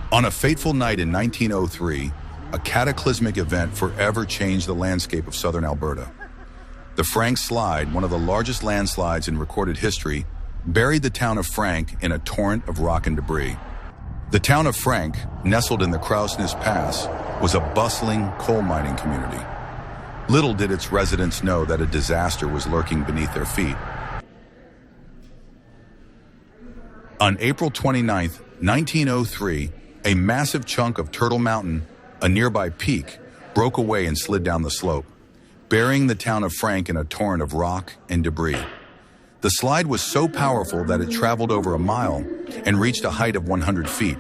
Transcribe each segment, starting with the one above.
On a fateful night in 1903, a cataclysmic event forever changed the landscape of southern Alberta. The Frank Slide, one of the largest landslides in recorded history, buried the town of Frank in a torrent of rock and debris. The town of Frank, nestled in the Crousness Pass, was a bustling coal mining community. Little did its residents know that a disaster was lurking beneath their feet. On April 29, 1903, a massive chunk of Turtle Mountain, a nearby peak, broke away and slid down the slope, burying the town of Frank in a torrent of rock and debris. The slide was so powerful that it traveled over a mile and reached a height of 100 feet.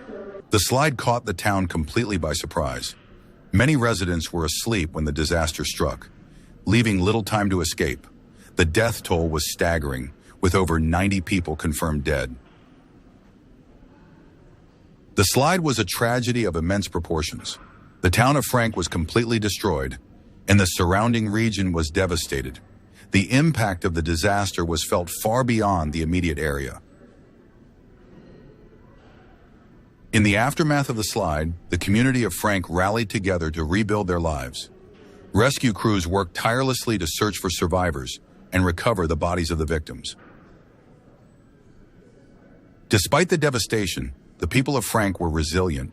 The slide caught the town completely by surprise. Many residents were asleep when the disaster struck, leaving little time to escape. The death toll was staggering, with over 90 people confirmed dead. The slide was a tragedy of immense proportions. The town of Frank was completely destroyed, and the surrounding region was devastated. The impact of the disaster was felt far beyond the immediate area. In the aftermath of the slide, the community of Frank rallied together to rebuild their lives. Rescue crews worked tirelessly to search for survivors and recover the bodies of the victims. Despite the devastation, the people of Frank were resilient.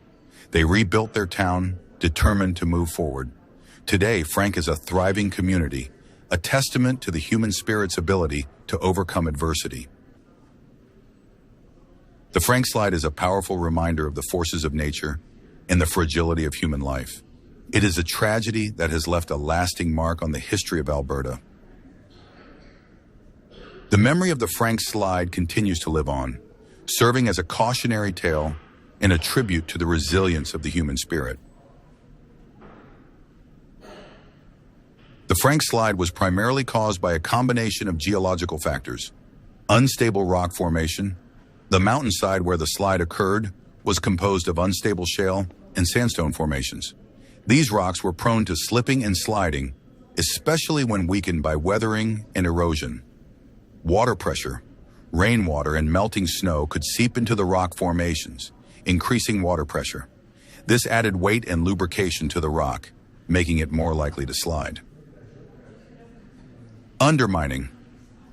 They rebuilt their town, determined to move forward. Today, Frank is a thriving community, a testament to the human spirit's ability to overcome adversity. The Frank Slide is a powerful reminder of the forces of nature and the fragility of human life. It is a tragedy that has left a lasting mark on the history of Alberta. The memory of the Frank Slide continues to live on, serving as a cautionary tale and a tribute to the resilience of the human spirit. The Frank Slide was primarily caused by a combination of geological factors. Unstable rock formation. The mountainside where the slide occurred was composed of unstable shale and sandstone formations. These rocks were prone to slipping and sliding, especially when weakened by weathering and erosion. Water pressure, rainwater, and melting snow could seep into the rock formations, increasing water pressure. This added weight and lubrication to the rock, making it more likely to slide. Undermining.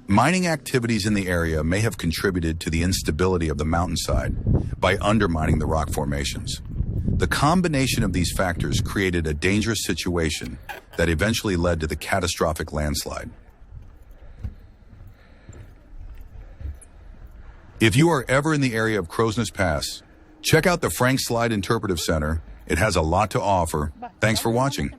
Mining activities in the area may have contributed to the instability of the mountainside by undermining the rock formations. The combination of these factors created a dangerous situation that eventually led to the catastrophic landslide. If you are ever in the area of Crousness Pass, check out the Frank Slide Interpretive Center. It has a lot to offer. Thanks for watching.